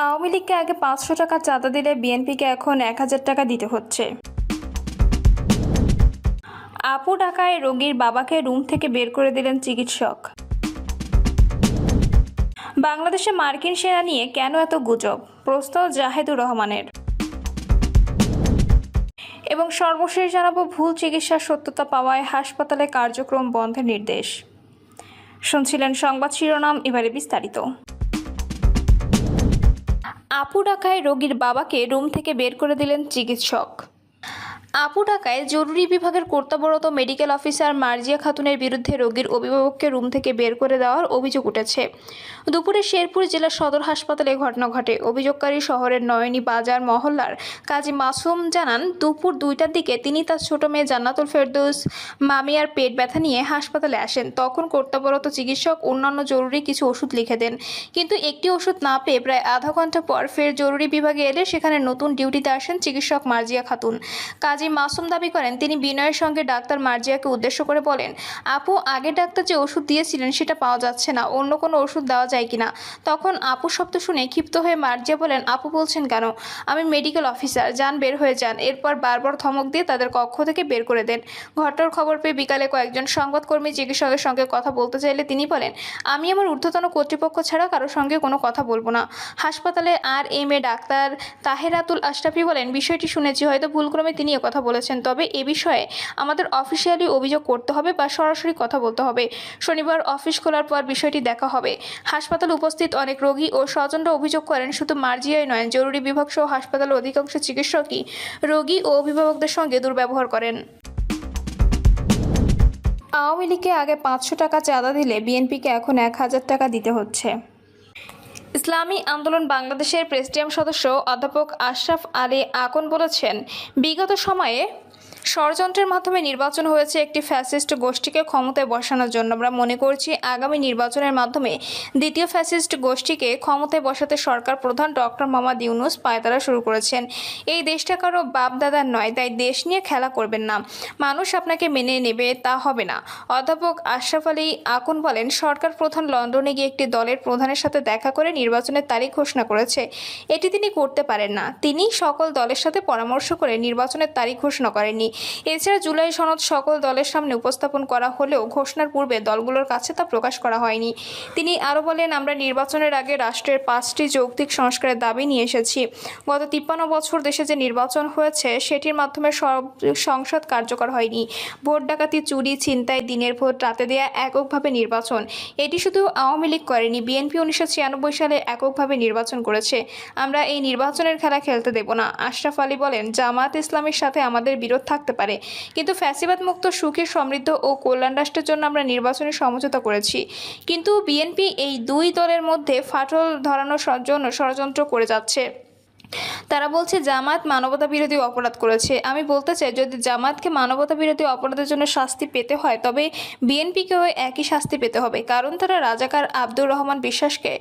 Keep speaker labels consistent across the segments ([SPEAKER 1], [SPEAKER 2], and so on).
[SPEAKER 1] আওয়ামী লীগকে আগে ৫০০ টাকা চাঁদা দিলে বিএনপিকে এখন ১,০০০ টাকা দিতে হচ্ছে। আপু ঢাকায় রোগীর বাবাকে রুম থেকে বের করে দিলেন চিকিৎসক। বাংলাদেশে মার্কিন সেনা নিয়ে কেন এত গুজব, প্রশ্ন জাহেদুর রহমানের। এবং সর্বশেষ জানাবো ভুল চিকিৎসার সত্যতা পাওয়ায় হাসপাতালে কার্যক্রম বন্ধের নির্দেশ। শুনছিলেন সংবাদ শিরোনাম, এবারে বিস্তারিত। আপু ঢাকায় রোগীর বাবাকে রুম থেকে বের করে দিলেন চিকিৎসক। আপু ঢাকায় জরুরি বিভাগের কর্তব্যরত মেডিকেল অফিসার মার্জিয়া খাতুনের বিরুদ্ধে রোগীর অভিভাবককে রুম থেকে বের করে দেওয়ার অভিযোগ উঠেছে। দুপুরে শেরপুর জেলা সদর হাসপাতালে ঘটনা ঘটে। অভিযোগকারী শহরের নয়নী বাজার মহল্লার কাজী মাসুম জানান, দুপুর 2টার দিকে তিনি তার ছোট মেয়ে জান্নাতুল ফেরদৌস মামিয়ার পেট ব্যথা নিয়ে হাসপাতালে আসেন। তখন কর্তব্যরত চিকিৎসক অন্যান্য জরুরি কিছু ওষুধ লিখে দেন, কিন্তু একটি ওষুধ না পেয়ে প্রায় আধা ঘন্টা পর ফের জরুরি বিভাগে এলে সেখানে নতুন ডিউটিতে আসেন চিকিৎসক মার্জিয়া খাতুন। কাজী মাসুম দাবি করেন, তিনি বিনয়ের সঙ্গে ডাক্তার মার্জিয়াকে উদ্দেশ্য করে বলেন, আপু আগে ডাক্তার যে ওষুধ দিয়েছিলেন সেটা পাওয়া যাচ্ছে না, অন্য কোনো ওষুধ দেওয়া যায় কিনা। তখন আপু শব্দ শুনে ক্ষিপ্ত হয়ে মার্জিয়া বলেন, আপু বলছেন কেন, আমি মেডিকেল অফিসার, যান বের হয়ে যান। এরপর বারবার ধমক দিয়ে তাদের কক্ষ থেকে বের করে দেন। ঘটনার খবর পেয়ে বিকালে কয়েকজন সংবাদকর্মী চিকিৎসকের সঙ্গে কথা বলতে চাইলে তিনি বলেন, আমি আমার ঊর্ধ্বতন কর্তৃপক্ষ ছাড়া কারোর সঙ্গে কোনো কথা বলবো না। হাসপাতালে RMA ডাক্তার তাহেরাতুল আশরাফি বলেন, বিষয়টি শুনেছি, হয়তো ভুলক্রমে তিনি কথা বলেছেন, তবে এ বিষয়ে আমাদের অফিসিয়ালি অভিযোগ করতে হবে বা সরাসরি কথা বলতে হবে। শনিবার অফিস খোলার পর বিষয়টি দেখা হবে। হাসপাতালে উপস্থিত অনেক রোগী ও স্বজনরা অভিযোগ করেন, শুধু মার্জিয়াই নয়, জরুরি বিভাগ সহ হাসপাতালের অধিকাংশ চিকিৎসকই রোগী ও অভিভাবকদের সঙ্গে দুর্ব্যবহার করেন। আওয়ামী লীগকে আগে ৫০০ টাকা চাঁদা দিলে বিএনপিকে এখন ১,০০০ টাকা দিতে হচ্ছে। ইসলামী আন্দোলন বাংলাদেশের প্রেসিডিয়াম সদস্য অধ্যাপক আশরাফ আলী আকন বলেছেন, বিগত সময়ে ষড়যন্ত্রের মাধ্যমে নির্বাচন হয়েছে একটি ফ্যাসিস্ট গোষ্ঠীকে ক্ষমতায় বসানোর জন্য। আমরা মনে করছি আগামী নির্বাচনের মাধ্যমে দ্বিতীয় ফ্যাসিস্ট গোষ্ঠীকে ক্ষমতায় বসাতে সরকার প্রধান ডক্টর মোহাম্মদ ইউনূস পায়তারা শুরু করেছেন। এই দেশটা কারো বাপ দাদার নয়, তাই দেশ নিয়ে খেলা করবেন না। মানুষ আপনাকে মেনে নেবে তা হবে না। অধ্যাপক আশরাফ আলী আকন বলেন, সরকার প্রধান লন্ডনে গিয়ে একটি দলের প্রধানের সাথে দেখা করে নির্বাচনের তারিখ ঘোষণা করেছে। এটি তিনি করতে পারেন না। তিনি সকল দলের সাথে পরামর্শ করে নির্বাচনের তারিখ ঘোষণা করেননি। এছাড়া জুলাই সনদ সকল দলের সামনে উপস্থাপন করা হলেও ঘোষণার পূর্বে দলগুলোর কাছে তা প্রকাশ করা হয়নি। তিনি আরও বলেন, আমরা নির্বাচনের আগে রাষ্ট্রের 5টি যৌক্তিক সংস্কারের দাবি নিয়ে এসেছি। গত 53 বছর দেশে যে নির্বাচন হয়েছে সেটির মাধ্যমে সব সংসদ কার্যকর হয়নি। ভোট ডাকাতি, চুরি, ছিনতাই, দিনের ভোট রাতে দেয়া, এককভাবে নির্বাচন, এটি শুধু আওয়ামী লীগ করেনি, বিএনপি 1996 সালে এককভাবে নির্বাচন করেছে। আমরা এই নির্বাচনের খেলা খেলতে দেব না। আশরাফ আলী বলেন, জামাত ইসলামের সাথে আমাদের বিরোধ থাকতে পারে, কিন্তু ফ্যাসিবাদ মুক্ত, সুখী, সমৃদ্ধ ও কল্যাণ রাষ্ট্রের জন্য আমরা নির্বাচনের সমঝোতা করেছি। কিন্তু বিএনপি এই দুই দলের মধ্যে ফাটল ধরানোর জন্য ষড়যন্ত্র করে যাচ্ছে। তারা বলছে জামাত মানবতা বিরোধী অপরাধ করেছে। আমি বলতে চাই, যদি জামাতকে মানবতা বিরোধী অপরাধের জন্য শাস্তি পেতে হয় তবে বিএনপিকেও একই শাস্তি পেতে হবে, কারণ তারা রাজাকার আব্দুর রহমান বিশ্বাসকে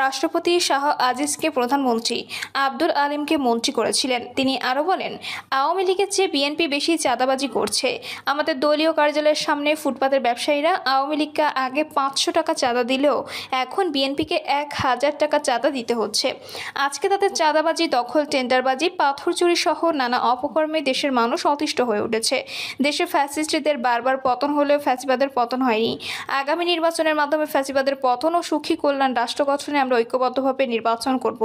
[SPEAKER 1] রাষ্ট্রপতি, শাহ আজিজকে প্রধানমন্ত্রী, আব্দুল আলিমকে মন্ত্রী করেছিলেন। তিনি আরও বলেন, আওয়ামী লীগের চেয়ে বিএনপি বেশি চাঁদাবাজি করছে। আমাদের দলীয় কার্যালয়ের সামনে ফুটপাতের ব্যবসায়ীরা আওয়ামী লীগকে আগে ৫০০ টাকা চাঁদা দিলেও এখন বিএনপিকে ১,০০০ টাকা চাঁদা দিতে হচ্ছে। আজকে তাদের চাঁদাবাজি, দখল, টেন্ডারবাজি, পাথর চুরি সহ নানা অপকর্মে দেশের মানুষ অতিষ্ঠ হয়ে উঠেছে। দেশে ফ্যাসিস্টদের বারবার পতন হলেও ফ্যাসিবাদের পতন হয়নি। আগামী নির্বাচনের মাধ্যমে ফ্যাসিবাদের পতন ও সুখী কল্যাণ রাষ্ট্র গঠনে আমরা ঐক্যবদ্ধভাবে নির্বাচন করব।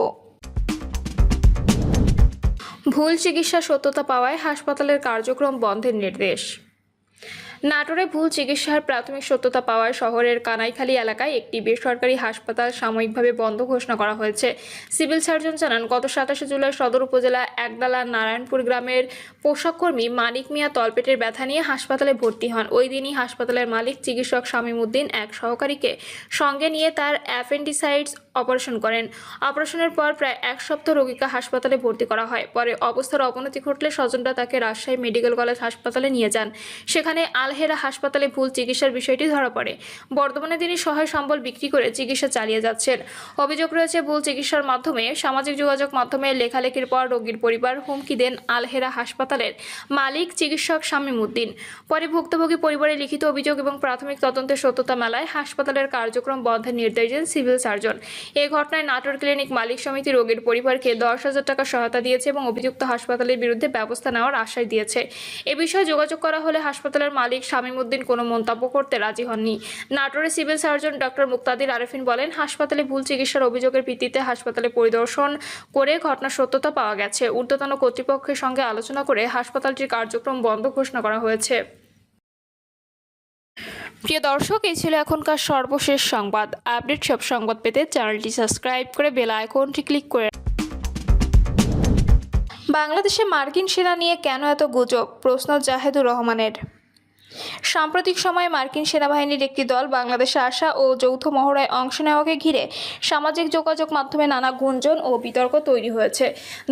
[SPEAKER 1] ভুল চিকিৎসা সত্যতা পাওয়ায় হাসপাতালের কার্যক্রম বন্ধের নির্দেশ। নাটোরে ভুল চিকিৎসার প্রাথমিক সত্যতা পাওয়ায় শহরের কানাইখালী এলাকায় একটি বেসরকারি হাসপাতাল সাময়িকভাবে বন্ধ ঘোষণা করা হয়েছে। সিভিল সার্জন জানান, গত 27 জুলাই সদর উপজেলা একডালা নারায়ণপুর গ্রামের পোশাককর্মী মানিক মিয়া তলপেটের ব্যথা নিয়ে হাসপাতালে ভর্তি হন। ওই দিনই হাসপাতালের মালিক চিকিৎসক শামীম উদ্দিন এক সহকারীকে সঙ্গে নিয়ে তার অ্যাপেন্ডিসাইটিস অপারেশন করেন। অপারেশনের পর প্রায় 1 সপ্তাহ রোগীকে হাসপাতালে ভর্তি করা হয়। পরে অবস্থার অবনতি ঘটলে স্বজনরা তাকে রাজশাহী মেডিকেল কলেজ হাসপাতালে নিয়ে যান। সেখানে আলহেরা হাসপাতালে ভুল চিকিৎসার বিষয়টি ধরা পড়ে। বর্তমানে তিনি সহায় সম্বল বিক্রি করে চিকিৎসা চালিয়ে যাচ্ছেন। অভিযোগ রয়েছে, ভুল চিকিৎসার মাধ্যমে সামাজিক যোগাযোগ মাধ্যমে লেখালেখির পর রোগীর পরিবার হুমকি দেন আলহেরা হাসপাতালের মালিক চিকিৎসক শামীম উদ্দিন। পরে ভুক্তভোগী পরিবারের লিখিত অভিযোগ এবং প্রাথমিক তদন্তের সত্যতা মেলায় হাসপাতালের কার্যক্রম বন্ধের নির্দেশ দেন সিভিল সার্জন। এই ঘটনায় নাটোর ক্লিনিক মালিক সমিতি রোগীর পরিবারকে 10,000 টাকা সহায়তা দিয়েছে এবং অভিযুক্ত হাসপাতালের বিরুদ্ধে ব্যবস্থা নেওয়ার আশ্বাস দিয়েছে। এ বিষয়ে যোগাযোগ করা হলে হাসপাতালের মালিক শামীম উদ্দিন কোনো মন্তব্য করতে রাজি হননি। নাটোরের সিভিল সার্জন ডক্টর মুক্তাদির আরেফিন বলেন, হাসপাতালে ভুল চিকিৎসার অভিযোগের ভিত্তিতে হাসপাতালে পরিদর্শন করে ঘটনার সত্যতা পাওয়া গেছে। ঊর্ধ্বতন কর্তৃপক্ষের সঙ্গে আলোচনা করে হাসপাতালটির কার্যক্রম বন্ধ ঘোষণা করা হয়েছে। প্রিয় দর্শক, এই ছিল এখনকার সর্বশেষ সংবাদ। আপডেট সব সংবাদ পেতে চ্যানেলটি সাবস্ক্রাইব করে বেল আইকনটি ক্লিক করে। বাংলাদেশে মার্কিন সেনা নিয়ে কেন এত গুজব? প্রশ্ন জাহেদুর রহমানের। সাম্প্রতিক সময়ে মার্কিন সেনাবাহিনীর একটি দল বাংলাদেশে আসা ও যৌথ মহড়ায় অংশ নেওয়াকে ঘিরে সামাজিক যোগাযোগ মাধ্যমে নানা গুঞ্জন ও বিতর্ক তৈরি হয়েছে।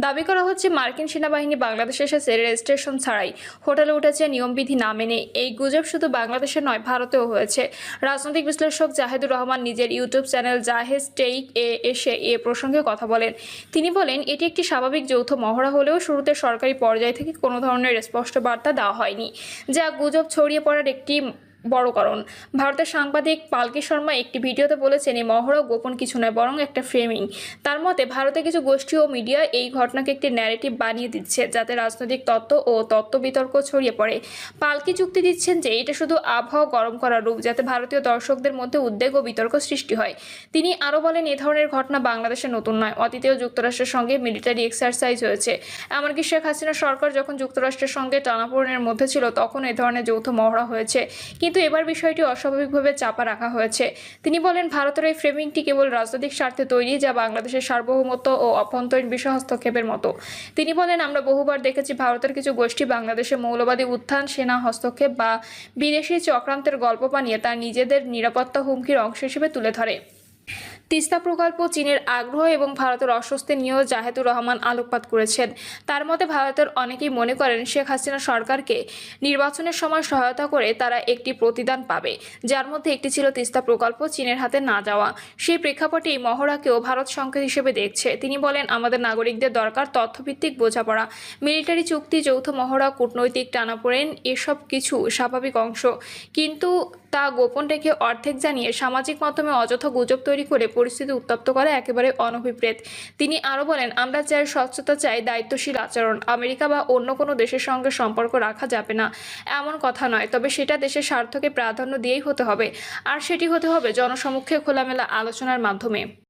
[SPEAKER 1] দাবি করা হচ্ছে মার্কিন সেনাবাহিনী বাংলাদেশে এসেছে রেজিস্ট্রেশন ছাড়াই, হোটেলে উঠেছে নিয়মবিধি না মেনে। এই গুজব শুধু বাংলাদেশে নয়, ভারতেও হয়েছে। রাজনৈতিক বিশ্লেষক জাহেদুর রহমান নিজের ইউটিউব চ্যানেল জাহেজ টেক এ এসে এ প্রসঙ্গে কথা বলেন। তিনি বলেন, এটি একটি স্বাভাবিক যৌথ মহড়া হলেও শুরুতে সরকারি পর্যায় থেকে কোনো ধরনের স্পষ্ট বার্তা দেওয়া হয়নি, যা গুজব ছড়িয়ে পড়ার একটি বড় কারণ। ভারতের সাংবাদিক পালকি শর্মা একটি ভিডিওতে বলেছেন, এই মহড়া গোপন কিছু নয়, বরং একটা ফ্রেমিং। তার মতে ভারতে কিছু গোষ্ঠী ও মিডিয়া এই ঘটনাকে একটি ন্যারেটিভ বানিয়ে দিচ্ছে, যাতে রাজনৈতিক তত্ত্ব ও তত্ত্ব বিতর্ক ছড়িয়ে পড়ে। পালকি যুক্তি দিচ্ছেন যে এটা শুধু আবহাওয়া গরম করার রূপ, যাতে ভারতীয় দর্শকদের মধ্যে উদ্বেগ ও বিতর্ক সৃষ্টি হয়। তিনি আরও বলেন, এ ধরনের ঘটনা বাংলাদেশে নতুন নয়। অতীতেও যুক্তরাষ্ট্রের সঙ্গে মিলিটারি এক্সারসাইজ হয়েছে। এমনকি শেখ হাসিনা সরকার যখন যুক্তরাষ্ট্রের সঙ্গে টানাপোড়েনের মধ্যে ছিল, তখন এ ধরনের যৌথ মহড়া হয়েছে, কিন্তু এবার বিষয়টি অস্বাভাবিকভাবে চাপা রাখা হয়েছে। তিনি বলেন, ভারতের এই ফ্রেমিংটি কেবল রাজনৈতিক স্বার্থে তৈরি, যা বাংলাদেশের সার্বভৌমত্ব ও অভ্যন্তরীণ বিষয় হস্তক্ষেপের মতো। তিনি বলেন, আমরা বহুবার দেখেছি ভারতের কিছু গোষ্ঠী বাংলাদেশে মৌলবাদী উত্থান, সেনা হস্তক্ষেপ বা বিদেশি চক্রান্তের গল্প বানিয়ে তার নিজেদের নিরাপত্তা হুমকির অংশ হিসেবে তুলে ধরে। তিস্তা প্রকল্প, চীনের আগ্রহ এবং ভারতের অস্বস্তি নিয়েও জাহেদুর রহমান আলোকপাত করেছেন। তার মতে ভারতের অনেকেই মনে করেন শেখ হাসিনা সরকারকে নির্বাচনের সময় সহায়তা করে তারা একটি প্রতিদান পাবে, যার মধ্যে একটি ছিল তিস্তা প্রকল্প চীনের হাতে না যাওয়া। সেই প্রেক্ষাপটে এই মহড়াকেও ভারত সংকেত হিসেবে দেখছে। তিনি বলেন, আমাদের নাগরিকদের দরকার তথ্যভিত্তিক বোঝাপড়া। মিলিটারি চুক্তি, যৌথ মহড়া, কূটনৈতিক টানাপোড়েন এসব কিছু স্বাভাবিক অংশ, কিন্তু তা গোপন রেখে অর্ধেক জানিয়ে সামাজিক মাধ্যমে অযথা গুজব তৈরি করে পরিস্থিতি উত্তপ্ত করা একেবারে অনভিপ্রেত। তিনি আরও বলেন, আমরা চাই স্বচ্ছতা, চাই দায়িত্বশীল আচরণ। আমেরিকা বা অন্য কোনো দেশের সঙ্গে সম্পর্ক রাখা যাবে না এমন কথা নয়, তবে সেটা দেশের স্বার্থকে প্রাধান্য দিয়েই হতে হবে, আর সেটি হতে হবে জনসমক্ষে খোলামেলা আলোচনার মাধ্যমে।